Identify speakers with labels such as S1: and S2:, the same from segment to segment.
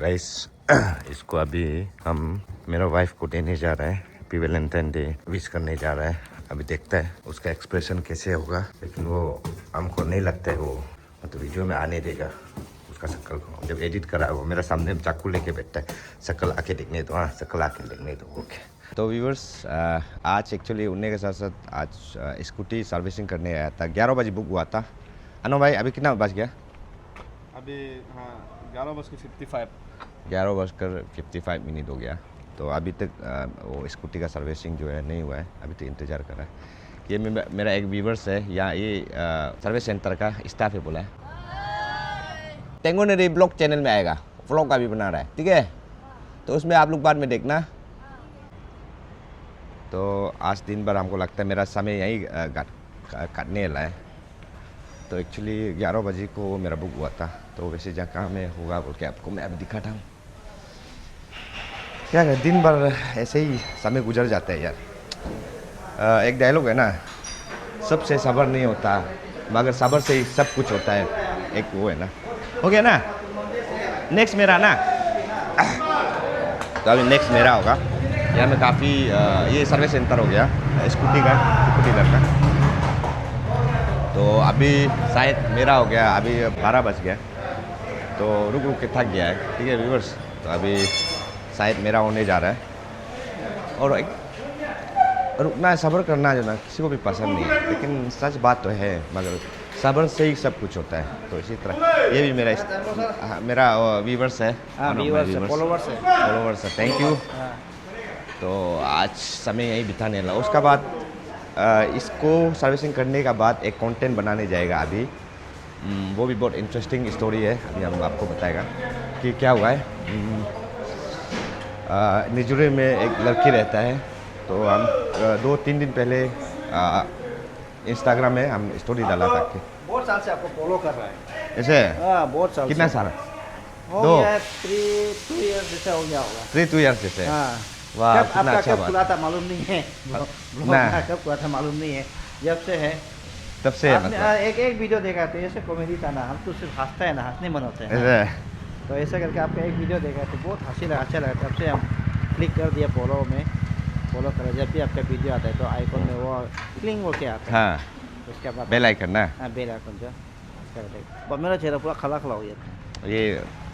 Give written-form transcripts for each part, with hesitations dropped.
S1: Guys इसको अभी हम मेरा वाइफ को देने जा रहे हैं। हैप्पी वैलेंटाइन डे विश करने जा रहा है। अभी देखते हैं उसका एक्सप्रेशन कैसे होगा, लेकिन वो हमको नहीं लगता है वो मतलब वीडियो में आने देगा उसका शक्ल को। जब एडिट करा वो मेरा सामने चाकू लेके बैठता है, शक्ल आके देखने दो, हाँ शक्ल आके देखने दो। ओके तो व्यूअर्स आज एक्चुअली उन्ने के साथ साथ आज स्कूटी सर्विसिंग करने आया था। 11 बजे बुक हुआ था। अनु भाई अभी कितना बज गया?
S2: अभी हाँ 11:55
S1: 11:55 हो गया। तो अभी तक वो स्कूटी का सर्विसिंग जो है नहीं हुआ है, अभी तो इंतज़ार कर रहा है। ये मेरा एक व्यूवर्स है यहाँ, ये सर्विस सेंटर का स्टाफ है, बोला है टेंगो ने ब्लॉग चैनल में आएगा, व्लॉग का भी बना रहा है, ठीक है? तो उसमें आप लोग बाद में देखना। तो आज दिन भर हमको लगता है मेरा समय यहीं काटने वाला है। तो एक्चुअली 11 बजे को मेरा बुक हुआ था, तो वैसे जगह में होगा बोल के आपको मैं अभी दिखाता हूँ। क्या है, दिन भर ऐसे ही समय गुजर जाता है यार। एक डायलॉग है ना, सबसे सब्र नहीं होता मगर सब्र से ही सब कुछ होता है, एक वो है ना। हो गया ना, नेक्स्ट मेरा ना। तो अभी नेक्स्ट मेरा होगा। यहाँ में काफ़ी ये सर्विस सेंटर हो गया स्कूटी का, टू व्हीलर का। तो अभी शायद मेरा हो गया, अभी 12 बज गया, तो रुक रुक के थक गया है, ठीक है व्यूअर्स। तो अभी शायद मेरा होने जा रहा है। और एक रुकना सब्र करना जो ना किसी को भी पसंद नहीं है, लेकिन सच बात तो है, मगर सब्र से ही सब कुछ होता है। तो इसी तरह ये भी मेरा व्यूअर्स है, फॉलोवर्स है। Thank you. तो आज समय यहीं बिताने लगा। उसका बाद इसको सर्विसिंग करने का बाद एक कंटेंट बनाने जाएगा अभी। वो भी बहुत इंटरेस्टिंग स्टोरी है, अभी हम आपको बताएगा कि क्या हुआ है। निजुरी में एक लड़की रहता है, तो हम 2-3 दिन पहले इंस्टाग्राम में हम स्टोरी डाला था कि
S2: बहुत साल से आपको फॉलो कर रहा है।
S1: ऐसे
S2: बहुत साल
S1: कितना साल?
S2: हो गया 3-2 इयर्स जैसे हो गया होगा।
S1: 3-2 इयर्स जैसे। वाह कितना अच्छा बात।
S2: खुला था मालूम नहीं है, कब खुला था मालूम नहीं है, जब से है
S1: तब से
S2: मतलब एक वीडियो देखा तो ऐसे कॉमेडी था ना, हम तो सिर्फ हंसता है ना, हंसने मन होते हैं। तो ऐसा करके आपका एक वीडियो देखा तो बहुत हंसी लगा, अच्छा लगा, तब से हम क्लिक कर दिया फॉलो करें। जब भी आपका वीडियो आता है तो आइकॉन में वो क्लिंग हो के आता है।
S1: हाँ,
S2: उसके बाद
S1: बेल आइकन ना।
S2: हाँ बेल आइकन जो मेरा चेहरा पूरा खला खला हो जाता है।
S1: ये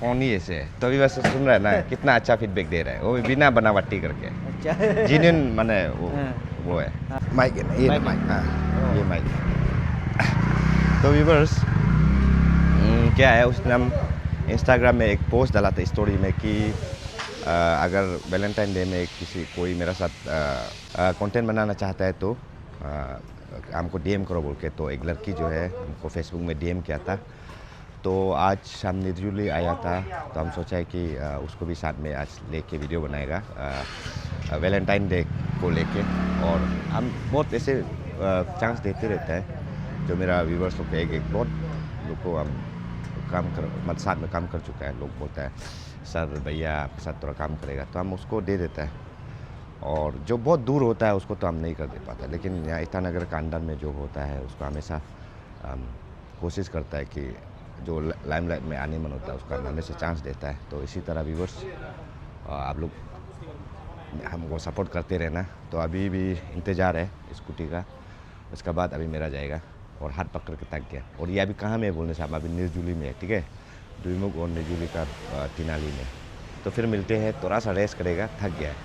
S1: फोन ही ऐसे है। तो अभी वैसे सुन रहा है ना, कितना अच्छा फीडबैक दे रहा है, वो भी बिना बनावटी करके।
S2: अच्छा
S1: जेन्युइन माने वो है। माइक है ना, ये माइक। हाँ ये माइक। तो व्यूअर्स क्या है, उसने हम इंस्टाग्राम में एक पोस्ट डाला था स्टोरी में कि अगर वैलेंटाइन डे में कोई मेरा साथ कंटेंट बनाना चाहता है तो हमको डीएम करो बोल के। तो एक लड़की जो है हमको फेसबुक में डीएम किया था। तो आज हम निर्जुली आया था, तो हम सोचा है कि उसको भी साथ में आज लेके वीडियो बनाएगा वैलेंटाइन डे को लेके। और हम बहुत ऐसे चांस देते रहते हैं जो मेरा व्यूवर्स लोग एक बहुत लोग को हम साथ में काम कर चुका है, लोग बोलता है सर भैया आपके साथ थोड़ा काम करेगा, तो हम उसको दे देते हैं। और जो बहुत दूर होता है उसको तो हम नहीं कर दे पाता, लेकिन यहाँ ईटानगर का अंडर में जो होता है उसको हमेशा कोशिश करता है कि जो लाइमलाइट में आने मन होता है उसका हमेशा चांस देता है। तो इसी तरह व्यूवर्स आप लोग हमको सपोर्ट करते रहना। तो अभी भी इंतज़ार है स्कूटी का, उसका बाद अभी मेरा जाएगा। और हाथ पकड़ के तक गया। और ये अभी कहाँ में बोलने से, हम अभी निर्जुली में है, ठीक है, दुईमुख और निर्जुली का तिनाली में। तो फिर मिलते हैं, थोड़ा सा रेस्ट करेगा, थक गया है।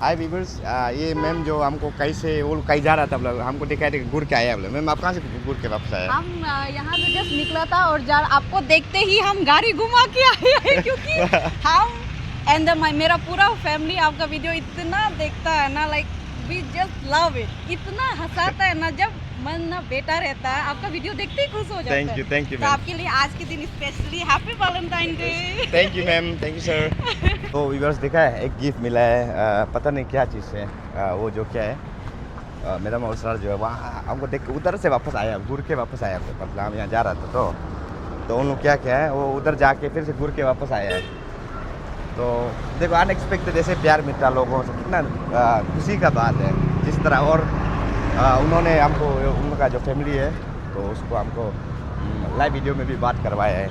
S1: हाय व्यूअर्स, ये मैम जो हमको कहीं से वो कहीं जा रहा था, मतलब हमको दिखाया था घूर के आया। मैम आप कहाँ से घूर के वापस आए?
S3: हम यहाँ से जस्ट निकला था और आपको देखते ही हम गाड़ी घुमा के आए हैं, क्योंकि हम एंड मेरा पूरा फैमिली आपका वीडियो इतना देखता है ना, like we just love it. इतना हंसाता है ना, जब मन ना बेटा रहता है, आपका वीडियो देखते ही खुश हो जाता है।
S1: थैंक यू
S3: तो आपके लिए आज के दिन specially happy Valentine day.
S1: Thank you ma'am, thank you sir. तो व्यूअर्स देखा है, एक गिफ्ट मिला है, पता नहीं क्या चीज़ है, वो जो क्या है, मेरा मौसर जो है वहाँ हमको देख के उधर से वापस आया, घूर के वापस आया। मतलब हम यहाँ जा रहा था तो उन लोग क्या है, वो उधर जाके फिर से घूर के वापस आया है। तो देखो अनएक्सपेक्टेड ऐसे प्यार मिलता लोगों से, कितना खुशी का बात है जिस तरह। और उन्होंने हमको, उनका जो फैमिली है, तो उसको हमको लाइव वीडियो में भी बात करवाया है।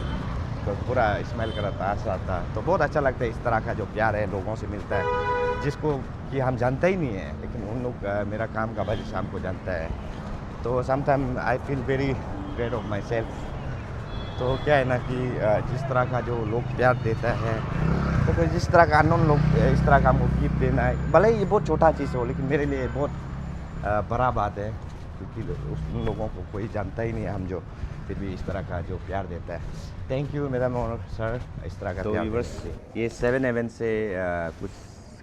S1: तो पूरा स्माइल कर रहा था, हंस रहा था। तो बहुत अच्छा लगता है इस तरह का जो प्यार है लोगों से मिलता है, जिसको कि हम जानते ही नहीं है, लेकिन उन लोग मेरा काम का वजह से हमको जानता है। तो sometime I feel very great of my self. तो क्या है ना कि जिस तरह का जो लोग प्यार देता है, तो फिर जिस तरह का अननोन लोग इस तरह का हमको गिफ्ट देना है, भले ही ये बहुत छोटा चीज़ हो, लेकिन मेरे लिए बहुत बड़ा बात है, क्योंकि उन लोगों को कोई जानता ही नहीं है हम जो, फिर भी इस तरह का जो प्यार देता है। थैंक यू मैडम और सर, इस तरह का प्यार देने के लिए। ये 7-Eleven से कुछ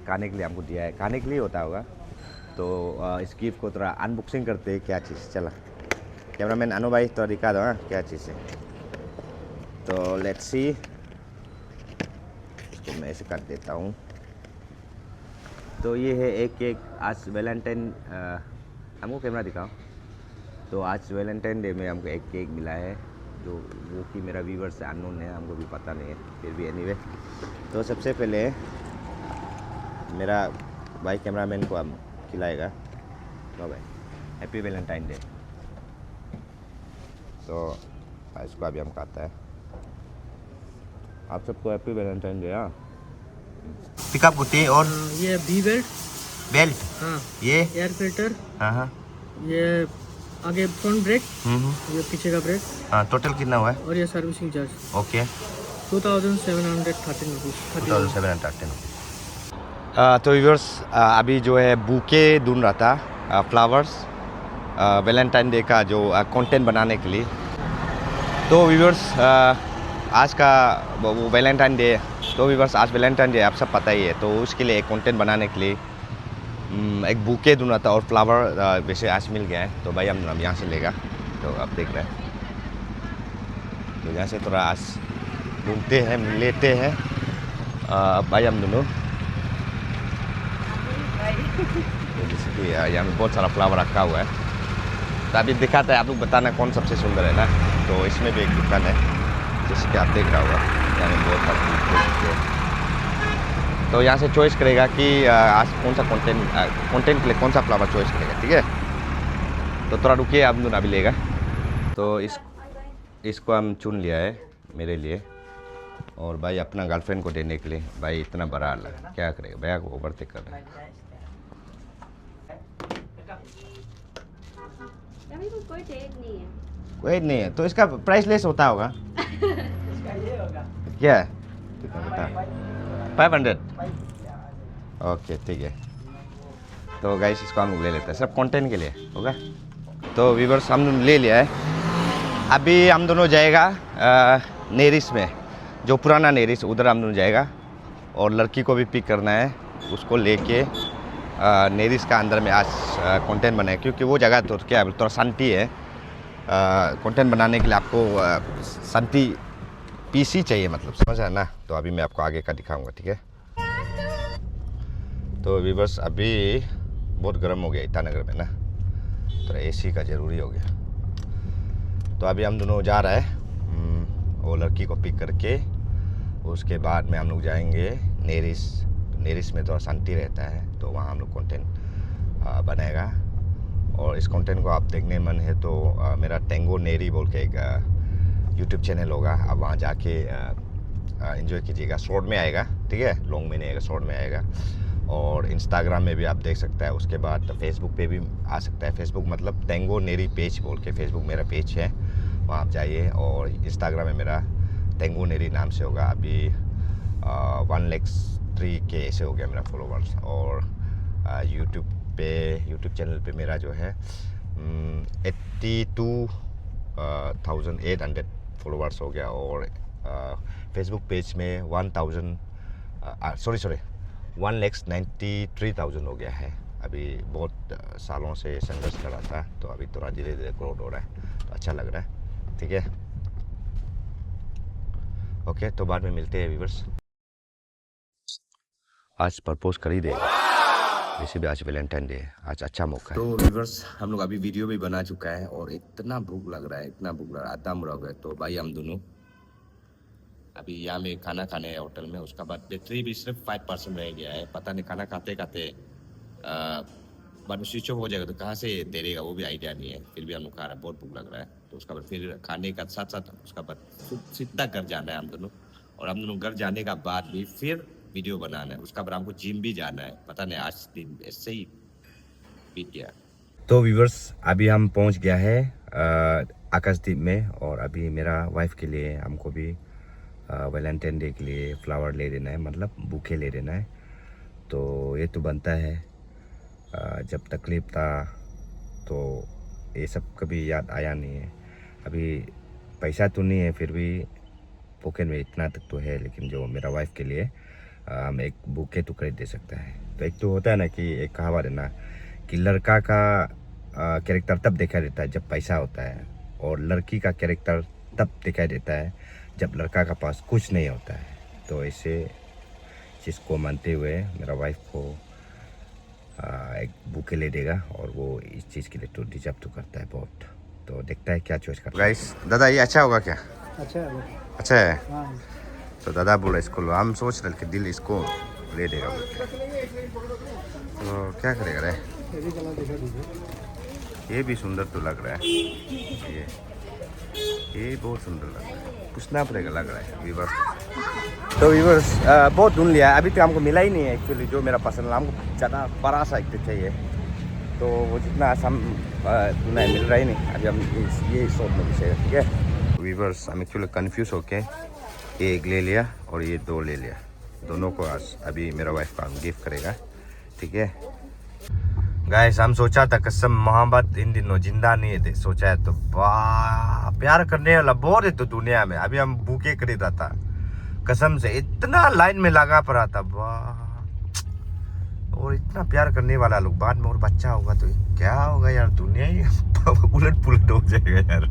S1: खाने के लिए हमको दिया है, खाने के लिए होता होगा। तो इस गिफ्ट को थोड़ा अनबॉक्सिंग करते हैं, क्या चीज़। चला कैमरामैन अनु भाई थोड़ा दिखा दो, हाँ क्या चीज़ है। तो लेट्स सी, इसको मैं ऐसे काट देता हूँ। तो ये है एक केक। आज वैलेंटाइन, हमको कैमरा दिखाओ। तो आज वैलेंटाइन डे में हमको एक केक मिला है, जो वो कि मेरा व्यूवर से अननोन है, हमको भी पता नहीं है, फिर भी एनीवे। तो सबसे पहले मेरा भाई कैमरामैन को हम खिलाएगा। तो भाई हैप्पी वैलेंटाइन डे। तो इसको अभी हम खाता है। आप सबको हैप्पी वैलेंटाइन डे। हाँ, पिकअप गुत्ती और
S4: ये बी बेल्ट,
S1: बेल्ट,
S4: हाँ
S1: ये
S4: एयर फिल्टर,
S1: हाँ हाँ,
S4: ये आगे फ्रंट ब्रेक, ये पीछे का ब्रेक,
S1: हाँ टोटल कितना हुआ है?
S4: और ये सर्विसिंग चार्ज
S1: ओके
S4: 2713 रुपीज़।
S1: 2713। तो व्यूअर्स अभी जो है बुके ढूंढ रहा था, फ्लावर्स, वैलेंटाइन डे का जो कंटेंट बनाने के लिए। तो व्यूअर्स आज का वो वैलेंटाइन डे, तो व्यूअर्स आज वैलेंटाइन डे आप सब पता ही है। तो उसके लिए एक कंटेंट बनाने के लिए एक बुके ढूंढ रहा था, और फ्लावर वैसे आज मिल गया है। तो भाई हम यहाँ से लेगा। तो आप देख रहे हैं, तो यहाँ से थोड़ा आज ढूंढते हैं, लेते हैं भाई हम दोनों। तो जैसे कि यहाँ में बहुत सारा फ्लावर रखा हुआ है। तो अभी दिखाता है, आप लोग बताना कौन सबसे सुंदर है ना। तो इसमें भी एक दुकान है, जैसे कि आप देख रहा होगा, यहाँ में बहुत सारे। तो यहाँ से चॉइस करेगा कि आज कौन सा कंटेंट के लिए कौन सा फ्लावर चॉइस करेगा, ठीक है। तो थोड़ा रुकिए, आप दोनों अभी लेगा। तो इसको हम चुन लिया है मेरे लिए, और भाई अपना गर्लफ्रेंड को देने के लिए। भाई इतना बड़ा लगा, क्या करेगा, भैया को ओवरटेक कर रहा है।
S5: अभी तो कोई डेट नहीं है।
S1: कोई नहीं है, तो इसका प्राइस लेस होता होगा। क्या है? कितना बता? 500। ओके ठीक है। तो गाइस इसको हम ले लेते हैं, सिर्फ कंटेंट के लिए होगा। तो व्यूअर्स हम ले लिया है। अभी हम दोनों जाएगा नेरिस में, जो पुराना नेरिस, उधर हम दोनों जाएगा। और लड़की को भी पिक करना है, उसको लेके नेरिस का अंदर में आज कंटेंट बनाए, क्योंकि वो जगह तो क्या है, थोड़ा शांति है। कंटेंट बनाने के लिए आपको शांति पीसी चाहिए, मतलब समझ है ना। तो अभी मैं आपको आगे का दिखाऊंगा, ठीक है। तो व्यूअर्स अभी बहुत गर्म हो गया ईटानगर में ना, तो एसी का ज़रूरी हो गया। तो अभी हम दोनों जा रहे हैं वो लड़की को पिक करके, उसके बाद में हम लोग जाएंगे नेरिस। नेरिस में थोड़ा शांति रहता है, तो वहाँ हम लोग कंटेंट बनाएगा। और इस कंटेंट को आप देखने मन है तो मेरा टेंगो नेरी बोल के एक यूट्यूब चैनल होगा, आप वहाँ जाके एंजॉय कीजिएगा। शॉर्ट में आएगा, ठीक है, लॉन्ग में नहीं आएगा, शॉर्ट में आएगा। और इंस्टाग्राम में भी आप देख सकता है। उसके बाद फेसबुक पे भी आ सकता है। फेसबुक मतलब टेंगो नेरी पेज बोल के फेसबुक मेरा पेज है, वहाँ आप जाइए। और इंस्टाग्राम में मेरा टेंगो नेरी नाम से होगा। अभी 103K ऐसे हो गया मेरा फॉलोवर्स। और यूट्यूब चैनल पे मेरा जो है 82,800 फॉलोवर्स हो गया। और फेसबुक पेज में 1,93,000 हो गया है। अभी बहुत सालों से संघर्ष कर रहा था, तो अभी थोड़ा धीरे धीरे ग्रोथ हो रहा है, तो अच्छा लग रहा है, ठीक है। ओके, तो बाद में मिलते हैं व्यूअर्स। आज प्रपोज कर ही देगा, वैसे भी आज वैलेंटाइन डे है, आज अच्छा मौका है। तो व्यूअर्स हम लोग अभी वीडियो भी बना चुका है, और इतना भूख लग रहा है, इतना भूख लग रहा है, आधा मुड़ा हो गया। तो भाई हम दोनों अभी यहाँ में खाना खाने हैं होटल में। उसका बाद बैटरी भी सिर्फ 5% रह गया है। पता नहीं खाना खाते खाते बाद में स्विच ऑफ हो जाएगा तो कहाँ से देगा, वो भी आइडिया नहीं है। फिर भी हम लोग खा रहे हैं, बहुत भूख लग रहा है। तो उसका बाद फिर खाने का साथ साथ उसका बाद सीधा घर जाना है हम दोनों, और हम दोनों घर जाने का बाद भी फिर वीडियो बनाना है। उसका बाद हमको जिम भी जाना है। पता नहीं आज दिन ऐसे ही बीत गया। तो व्यूअर्स अभी हम पहुंच गया है आकाशदीप में, और अभी मेरा वाइफ के लिए हमको भी वैलेंटाइन डे के लिए फ्लावर ले देना है, मतलब बुके ले देना है। तो ये तो बनता है, जब तकलीफ था तो ये सब कभी याद आया नहीं है। अभी पैसा तो नहीं है, फिर भी पॉकेट में इतना तक तो है, लेकिन जो मेरा वाइफ के लिए हम एक बुके तो खरीद दे सकता है। तो एक तो होता है ना कि एक कहावत है ना कि लड़का का कैरेक्टर तब दिखाई देता है जब पैसा होता है, और लड़की का कैरेक्टर तब दिखाई देता है जब लड़का का पास कुछ नहीं होता है। तो ऐसे चीज़ को मानते हुए मेरा वाइफ को एक बुके ले देगा, और वो इस चीज़ के लिए तो डिजर्व तो करता है बहुत। तो देखता है क्या चॉइस करता है। गाइस दादा ये अच्छा होगा क्या?
S2: अच्छा है।
S1: अच्छा है।
S2: हाँ
S1: तो दादा बोला इसको लो, हम सोच रहे कि दिल इसको ले देगा बुके। तो क्या करेगा रे? ये भी सुंदर तो लग रहा है, ये बहुत सुंदर लग रहा है, पूछना पड़ेगा लग रहा है व्यूअर्स। तो व्यूअर्स बहुत ढूंढ लिया, अभी तक हमको मिला ही नहीं है एक्चुअली जो मेरा पसंद है। हमको ज़्यादा बड़ा सा एक चाहिए, तो वो जितना आसान ढूंढना मिल रहा ही नहीं। अभी हम ये शॉप में घुसे, ठीक है व्यूअर्स। हम एक्चुअली कन्फ्यूज़ होके ये एक ले लिया और ये दो ले लिया, दोनों को आज अभी मेरा वाइफ का गिफ्ट करेगा, ठीक है गाइस। हम सोचा था कसम मोहब्बत इन दिनों जिंदा नहीं है, सोचा है तो वाह प्यार करने वाला बहुत है तो दुनिया में। अभी हम बुके खरीदा था, कसम से इतना लाइन में लगा पड़ा था वाह, और इतना प्यार करने वाला लोग बाद में और बच्चा होगा तो क्या होगा यार, दुनिया ही उलट पुलट हो जाएगा यार।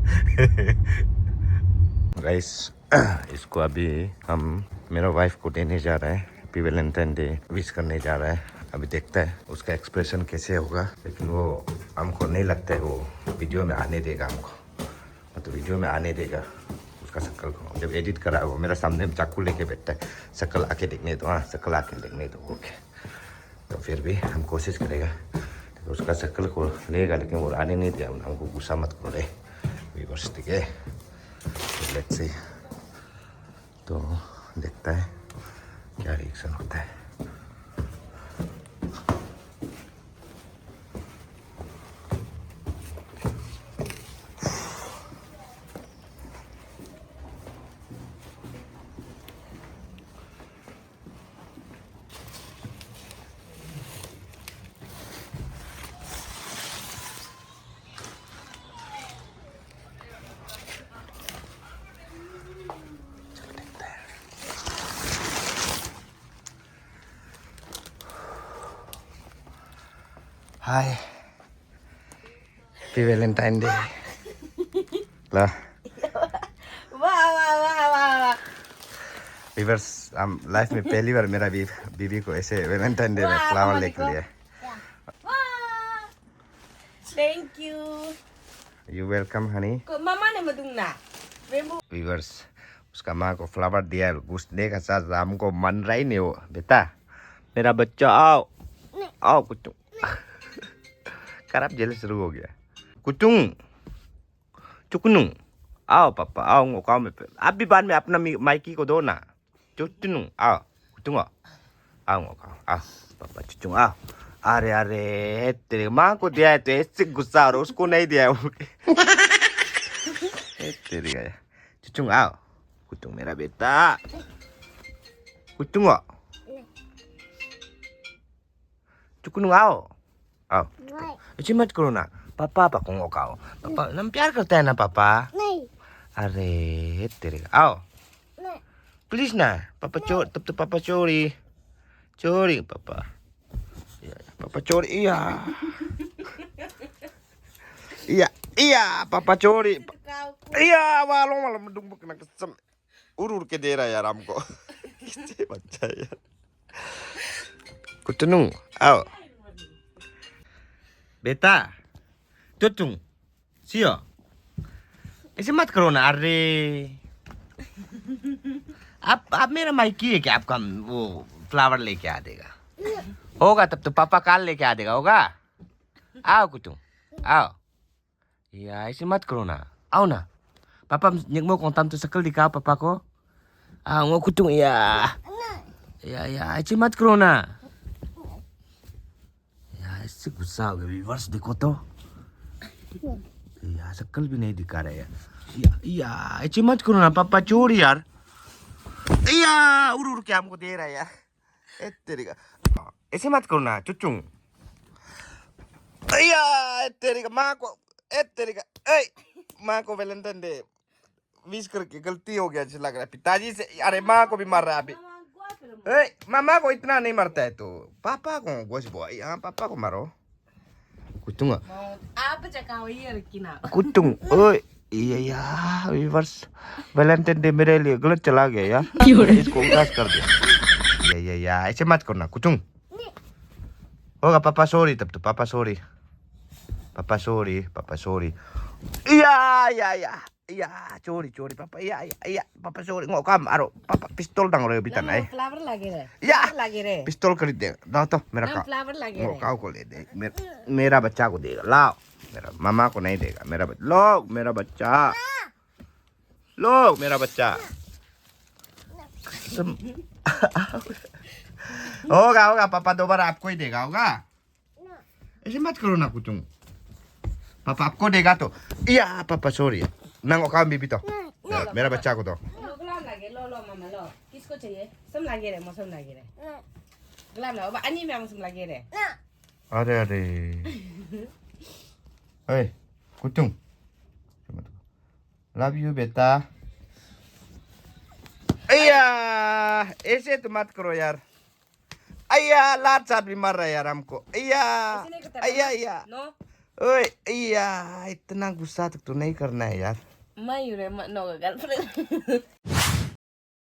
S1: गाइस इसको अभी हम मेरा वाइफ को देने जा रहे हैं, हैप्पी वैलेंटाइन डे विश करने जा रहा है। अभी देखता है उसका एक्सप्रेशन कैसे होगा, लेकिन वो हमको नहीं लगता है वो वीडियो में आने देगा हमको, मतलब वीडियो में आने देगा उसका शक्ल को। जब एडिट करा वो मेरा सामने चाकू लेके बैठता है, शक्ल आके देखने दो, हाँ शक्ल आके देखने दो, ओके। तो फिर भी हम कोशिश करेगा तो उसका शक्ल को लेगा, लेकिन वो आने नहीं दिया। हमको गुस्सा मत करो रे व्यूअर्स, ठीक है। लेट्स सी, तो देखता है क्या रिएक्शन होता है। Hai, Happy Valentine Day. Lah,
S3: वाह
S1: व्यूअर्स हम लाइफ में पहली बार मेरा बीवी को ऐसे वैलेंटाइन डे में फ्लावर लेके लिया।
S3: Thank you.
S1: You welcome honey.
S3: मामा ने मदुंगना
S1: व्यूअर्स उसका माँ को फ्लावर दिया, घुसने का साथ हमको मन रहा ही नहीं हो। बेटा मेरा बच्चा आओ आओ कुछ खराब जेल शुरू हो गया। कुचुंग चुकनू आओ पापा आओ ngoकाओ में, आप भी बाद में अपना माइकी को दो ना। चुचुनू आओ कुचुंग आओ ngoकाओ आओ पापा चुचुंग आओ। अरे अरे तेरे माँ को दिया है तो ऐसे गुस्सा और उसको नहीं दिया है तेरी गया। चुचुंग आओ कुचुंग मेरा बेटा, कुचुंग चुकनू आओ आओ। ऐसे मत करो ना, पापा पापा को खाओ। पापा हम प्यार करता है ना पापा। नहीं। अरे तेरे आओ प्लीज ना पापा चोर, तब तो पापा चोरी चोरी पापा पापा चोरी। iya iya iya पापा चोरी। iya वालों वाला मडुंग बकना कसम उड़ उड़ के दे रहा है यार हमको। किससे बच्चा है यार। कुटनू आओ बेटा तुम सियो ऐसे मत करो ना। अरे आप मेरा माइकी है क्या? आपका वो फ्लावर लेके आ देगा होगा तब तो पापा काल लेके आ देगा होगा। आओ कुटुम आओ, या ऐसे मत करो ना। आओ ना पापा những mau kontan tu sekali di kau papa ko mau kutung ya ऐसे मत करो ना यार इससे गुस्सा हो गया व्यूअर्स देखो तो यार शक्ल भी नहीं दिखा रहा यार या ऐसे मत करो ना पापा चोर यार या उड़ के हमको दे रहा है यार तेरे का ऐसे मत करो ना चुचू या तेरे का माँ को तेरे का माँ को वैलेंटाइन डे विश करके गलती हो गया जैसे लग रहा है पिताजी से अरे माँ को भी मार रहा है अभी मामा को इतना नहीं मरता है तो पापा को गोश बॉय यहाँ पापा को मारो कुटुंग
S4: आप चकाओ ये रखी ना
S1: कुटुंग ओए ये यार व्यूअर्स वैलेंटाइन डे मेरे लिए गलत चला गया यार इसको उदास कर दिया ये यार ऐसे मत करना कुटुंग होगा पापा सॉरी तब तो पापा सॉरी या चोरी पापा या पापा सॉरी ngộ काम मारो पापा पिस्तौल डांग रहे बिता नहीं
S4: फ्लावर लगे रे
S1: या
S4: लगे रे
S1: पिस्तौल खरीद दे दाओ तो मेरा का
S4: फ्लावर लगे
S1: वो
S4: रे
S1: काऊ को ले दे मेरा बच्चा को देगा लाओ मेरा मामा को नहीं देगा मेरा बच्चा होगा पापा दोबारा आपको ही देगा होगा ऐसे मत करो ना कुछ पापा आपको देगा तो या पापा सॉरी नंगो काम भी तो मेरा बच्चा को तो
S4: गुलाब लगे लो मामा लो किसको चाहिए सब लगे रे मौसम लगे रे गुलाब लो अन्य में मौसम लगे रे
S1: अरे ओए कुटुंग लव यू बेटा अय्या ऐसे तो मत करो यार अय्या लात साथ भी मार रहा है यार हमको अय्या
S4: नो
S1: ओए अय्या इतना गुस्सा तक तो नहीं करना है यार
S4: मैं नो गर्लफ्रेंड